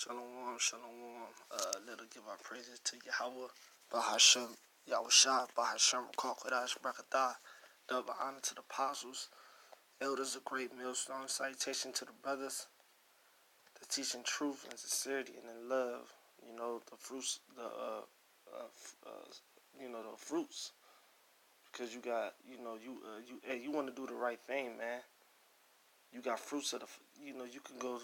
Shalom, shalom. Let us give our praises to Yahweh, Bahashem, Yahushua, Bahashem, Kokodash, Brakatah. Double honor to the apostles, elders of great millstone. Salutation to the brothers, the teaching truth and sincerity and in love. You know the fruits, the fruits. Because you got, you want to do the right thing, man. You got fruits of the, you can go,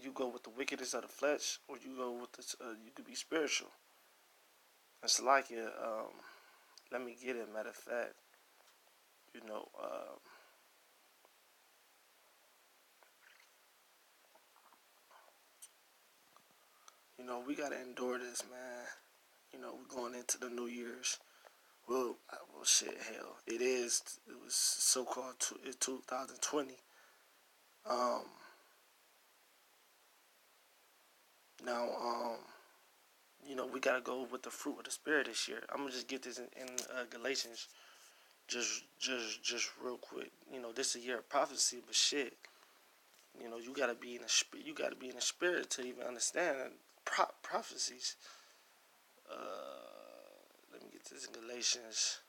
you go with the wickedness of the flesh, or you go with the, you could be spiritual. It's like it. Let me get it. Matter of fact, we gotta endure this, man. We're going into the New Year's. Well, shit, hell, it is. It was so-called 2020. Um, now, we gotta go with the fruit of the spirit this year. I'm gonna just get this in Galatians, just real quick. This is a year of prophecy, but shit, you gotta be in the spirit. You gotta be in the spirit to even understand prophecies. Let me get this in Galatians.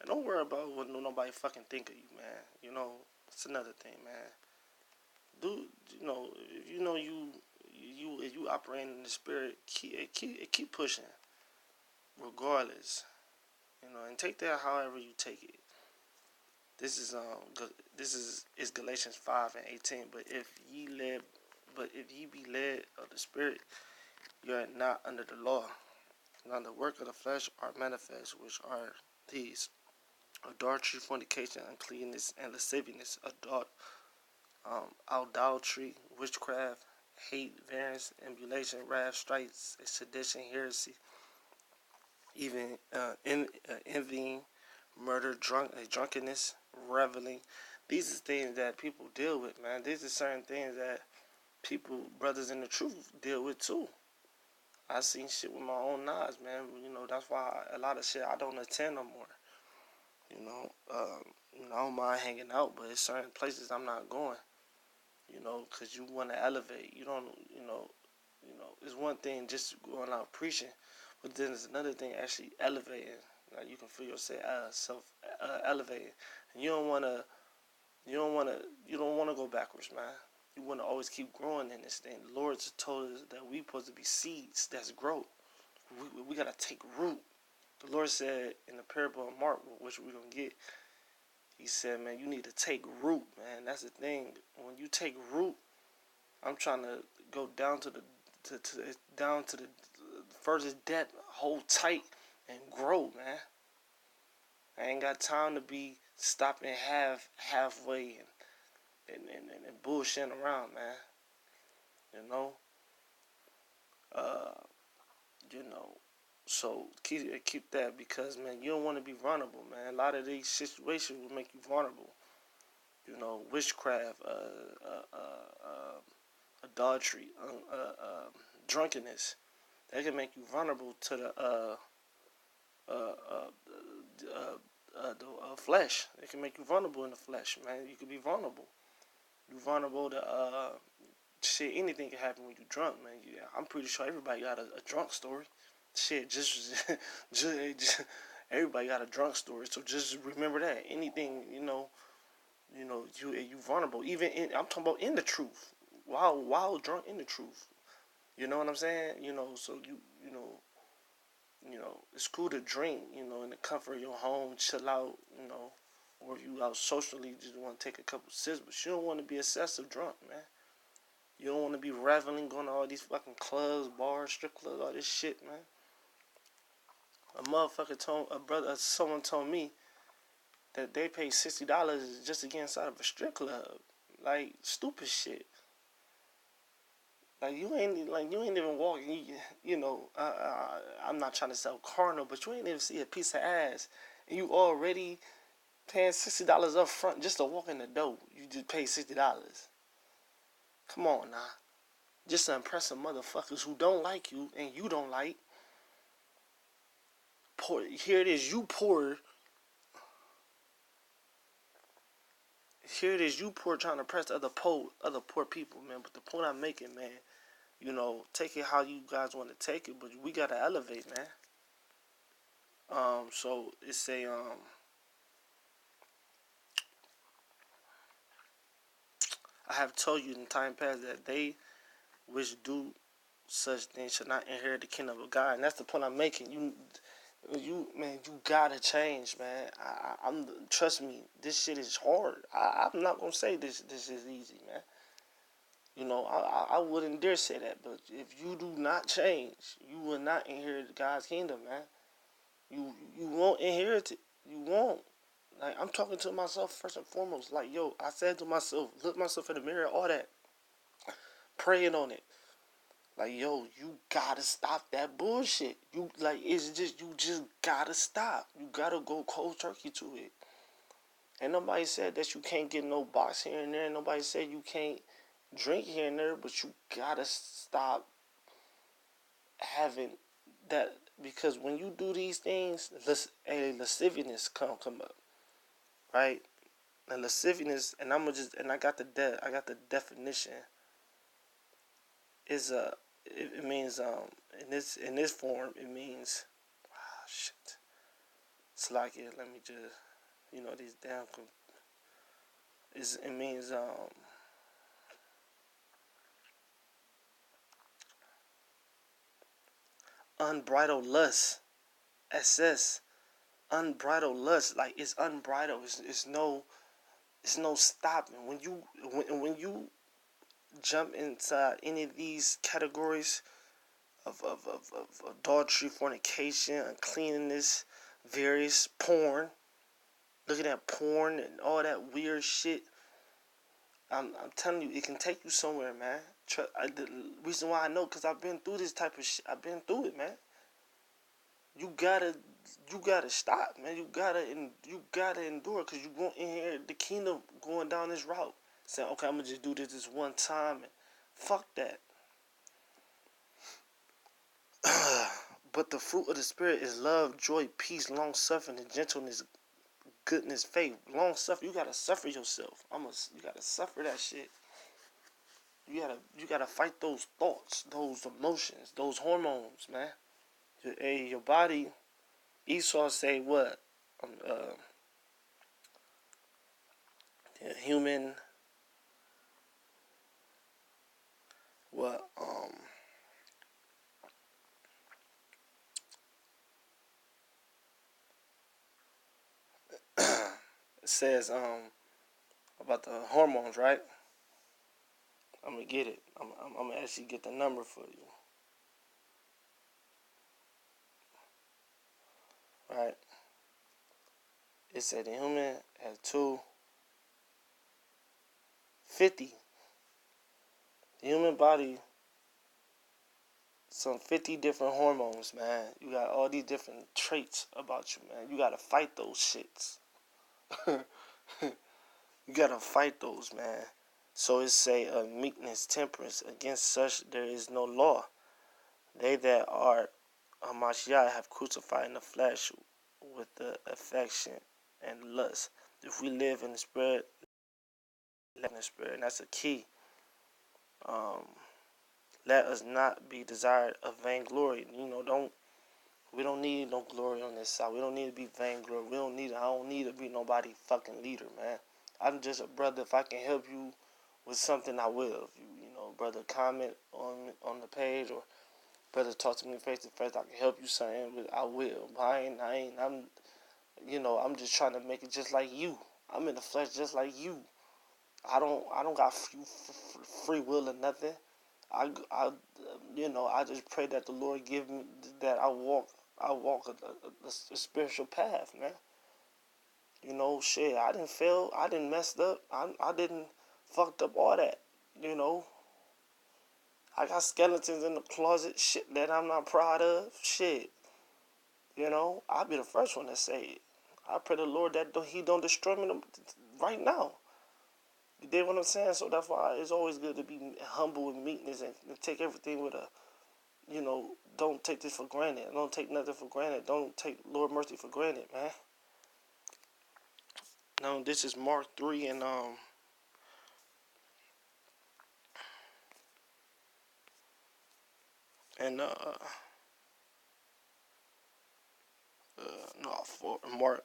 And don't worry about what nobody fucking think of you, man. It's another thing, man. Dude, if you operate in the spirit, keep pushing, regardless. And take that however you take it. This is Galatians 5:18. But if ye be led of the Spirit, you are not under the law. Now the work of the flesh are manifest, which are these: adultery, fornication, uncleanness, and lasciviousness, idolatry, witchcraft, hate, variance, emulation, wrath, strife, sedition, heresy, even envying, murder, drunkenness, reveling. These are things that people deal with, man. These are certain things that people, brothers in the truth, deal with too. I seen shit with my own eyes, man. That's why a lot of shit I don't attend no more. I don't mind hanging out, but it's certain places I'm not going. Because you want to elevate. You don't, it's one thing just going out preaching, but then there's another thing actually elevating. Like you can feel yourself elevating, and you don't want to go backwards, man. You want to always keep growing in this thing. The Lord's told us that we supposed to be seeds that's grow. We gotta take root. The Lord said in the parable of Mark, which we're gonna get, He said, man, you need to take root, man. That's the thing. When you take root, I'm trying to go down to the furthest depth, hold tight, and grow, man. I ain't got time to be stopping halfway and bullshitting around, man. So keep that, because, man, you don't want to be vulnerable, man. A lot of these situations will make you vulnerable. Witchcraft, adultery, drunkenness. They can make you vulnerable to the flesh. It can make you vulnerable in the flesh, man. You can be vulnerable. You're vulnerable to shit. Anything can happen when you're drunk, man. I'm pretty sure everybody got a drunk story. Shit, just everybody got a drunk story. So just remember that. Anything, you vulnerable. Even I'm talking about in the truth. While drunk in the truth. You know what I'm saying? So it's cool to drink, in the comfort of your home, chill out, or if you out socially, just want to take a couple sips, but you don't want to be excessive drunk, man. You don't want to be reveling, going to all these fucking clubs, bars, strip clubs, all this shit, man. Someone told me that they paid $60 just to get inside of a strip club. Like, stupid shit. Like, you ain't even walking. I'm not trying to sell carnal, but you ain't even see a piece of ass, and you already paying $60 up front just to walk in the door. You just pay $60. Come on, now. Just to impress some motherfuckers who don't like you and you don't like. Poor. Here it is, you poor. Here it is, you poor, trying to impress other poor people, man. But the point I'm making, man, You know, take it how you guys want to take it, but we gotta elevate, man. So it's a I have told you in time past that they which do such things shall not inherit the kingdom of God, and that's the point I'm making. Man, you gotta change, man. I'm trust me. This shit is hard. I'm not gonna say this is easy, man. You know, I wouldn't dare say that, but if you do not change, you will not inherit God's kingdom, man. You won't inherit it. You won't. Like, I'm talking to myself first and foremost. Like, yo, I said to myself, look myself in the mirror, all that, praying on it. Like, yo, you gotta stop that bullshit. You like, it's just you just gotta stop. You gotta go cold turkey to it. And nobody said that you can't get no box here and there. Nobody said you can't drink here and there, but you gotta stop having that, because when you do these things, a lasciviousness come up, right? A lasciviousness, and I got the definition is it means in this form it means shit. It's like it. Let me just these damn it means unbridled lust. SS unbridled lust, like it's unbridled. It's no stopping when you jump inside any of these categories of adultery, fornication, uncleanness, various porn, looking at porn and all that weird shit. I'm telling you, it can take you somewhere, man. The reason why I know, because I've been through this type of shit. I've been through it, man. You gotta, you gotta stop, man. You gotta endure, because you won't inherit the kingdom going down this route. Saying, okay, I'm gonna just do this one time, and fuck that. But the fruit of the spirit is love, joy, peace, long suffering, gentleness, goodness, faith. Long suffering. You gotta suffer yourself. You gotta suffer that shit. You gotta fight those thoughts, those emotions, those hormones, man. Your body. Esau say what? The human. What? It says about the hormones, right? I'm gonna get it. I'm gonna actually get the number for you. Right? It said the human has 250. The human body, some 50 different hormones, man. You got all these different traits about you, man. You gotta fight those shits. You gotta fight those, man. So it say meekness, temperance. Against such there is no law. They that are Hamashiach have crucified in the flesh with the affection and lust. If we live in the spirit, live in the spirit, and that's a key. Um, Let us not be desired of vainglory. We don't need no glory on this side. We don't need to be vainglory. I don't need to be nobody fucking leader, man. I'm just a brother. If I can help you with something, I will. If brother, comment on the page, or brother, talk to me face to face, I can help you something, but I will. But I'm just trying to make it just like you. I'm in the flesh just like you. I don't got free will or nothing. I just pray that the Lord give me that I walk a spiritual path, man. Shit, I didn't fail, I didn't messed up, I didn't fucked up all that. You know, I got skeletons in the closet, shit that I'm not proud of, shit. I'll be the first one to say it. I pray the Lord that He don't destroy me right now. You dig what I'm saying? So that's why it's always good to be humble and meekness and take everything with a, don't take this for granted. Don't take nothing for granted. Don't take Lord mercy for granted, man. Now this is Mark 3 and And no, for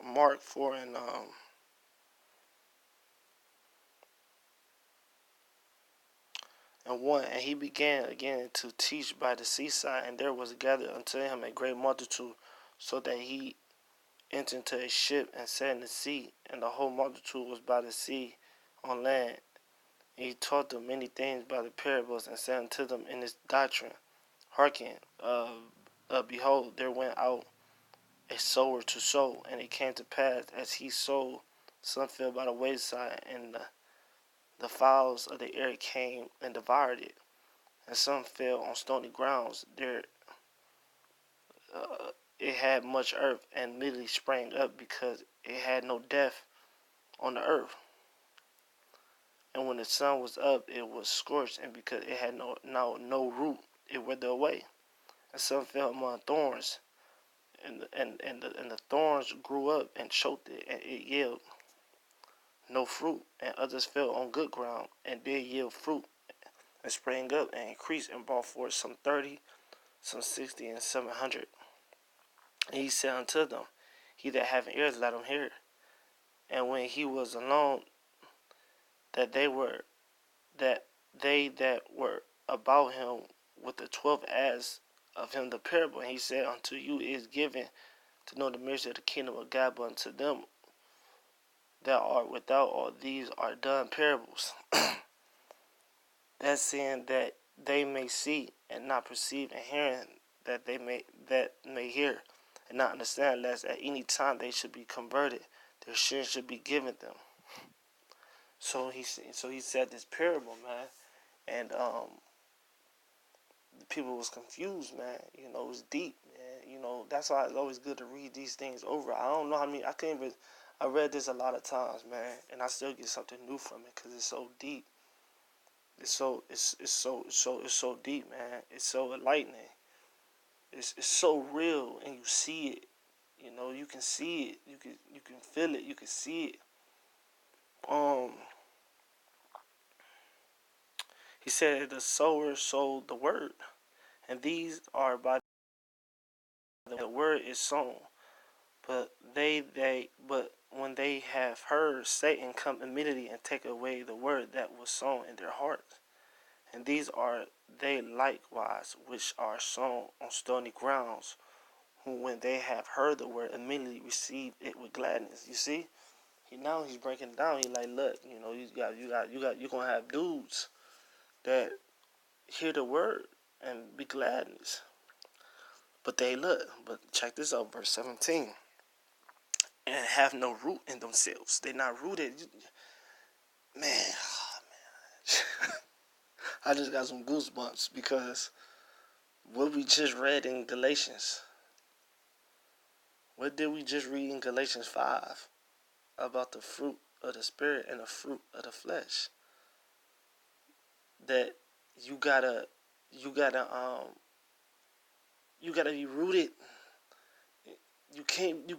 Mark 4 and 1. And he began again to teach by the seaside, and there was gathered unto him a great multitude, so that he entered into a ship and sat in the sea, and the whole multitude was by the sea on land. And he taught them many things by the parables, and said unto them in his doctrine, Hearken, behold, there went out a sower to sow, and it came to pass, as he sowed, some fell by the wayside, and the fowls of the air came and devoured it. And some fell on stony grounds. There it had much earth, and immediately sprang up, because it had no depth on the earth. And when the sun was up, it was scorched, and because it had no root, it withered away. And some fell among thorns, and the thorns grew up and choked it, and it yielded no fruit. And others fell on good ground, and did yield fruit, and sprang up and increased, and brought forth some 30, some 60, and some 100. And he said unto them, He that hath ears, let him hear. And when he was alone, that they were that they that were about him with the 12 asked of him the parable. And he said, Unto you is given to know the mystery of the kingdom of God, but unto them that are without, all these are done parables, that saying that they may see and not perceive, and hearing that may hear and not understand, lest at any time they should be converted, their sins should be given them. So he said this parable, man, and the people was confused, man. It was deep, man. That's why it's always good to read these things over. I don't know how many. I read this a lot of times, man, and I still get something new from it because it's so deep. It's so deep, man. It's so enlightening. It's so real, and you see it. You can see it. You can feel it. You can see it. Um, he said the sower sowed the word, and these are by the word is sown. But when they have heard, Satan come immediately and take away the word that was sown in their hearts. And these are they likewise which are sown on stony grounds, who when they have heard the word immediately receive it with gladness. You see, he's breaking it down. He like, look, you're gonna have dudes that hear the word and be gladness, but check this out, verse 17. And have no root in themselves. They're not rooted. Man, I just got some goosebumps because what we just read in Galatians. What did we just read in Galatians 5 about the fruit of the spirit and the fruit of the flesh? That you gotta you gotta be rooted. You can't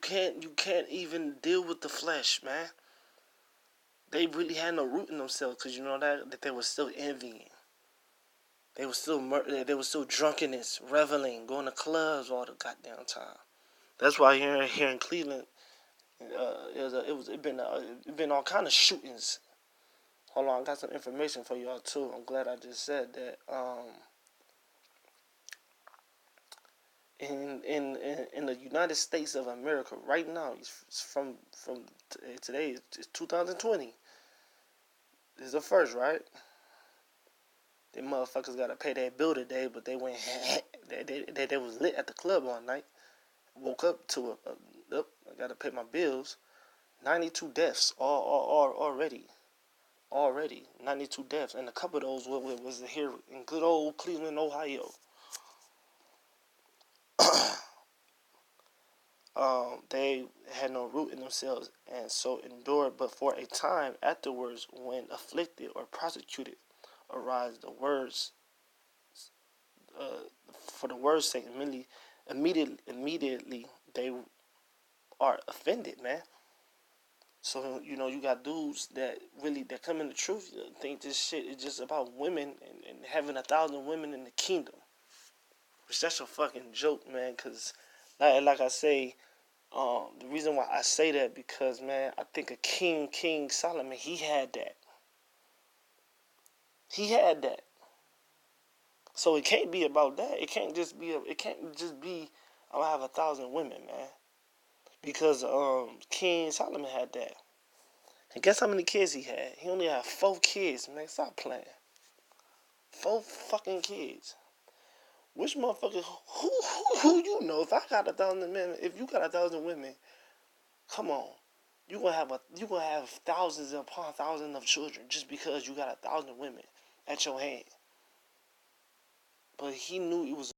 even deal with the flesh, man. They really had no root in themselves, because you know that they were still envying. They were still drunkenness, reveling, going to clubs all the goddamn time. That's why here in Cleveland, it been all kind of shootings. Hold on, I got some information for y'all too. I'm glad I just said that. In the United States of America right now, it's from today, it's 2020. This is the first, right? They motherfuckers gotta pay their bill today, but they went they was lit at the club all night. Woke up to I gotta pay my bills. 92 deaths all already 92 deaths, and a couple of those was here in good old Cleveland, Ohio. They had no root in themselves, and so endured but for a time. Afterwards, when afflicted or persecuted, arise the words for the words' sake. Immediately they are offended, man. So you got dudes that come in the truth, think this shit is just about women and having 1,000 women in the kingdom. Which that's a fucking joke, man. Cause like I say, the reason why I say that because man, I think a King Solomon, he had that. He had that. So it can't be about that. It can't just be. It can't just be. I'm gonna have 1,000 women, man. Because King Solomon had that. And guess how many kids he had? He only had 4 kids, man. Stop playing. 4 fucking kids. Which motherfucker? Who you know? If I got 1,000 men, if you got 1,000 women, come on. You gonna have thousands upon thousands of children just because you got 1,000 women at your hand. But he knew it was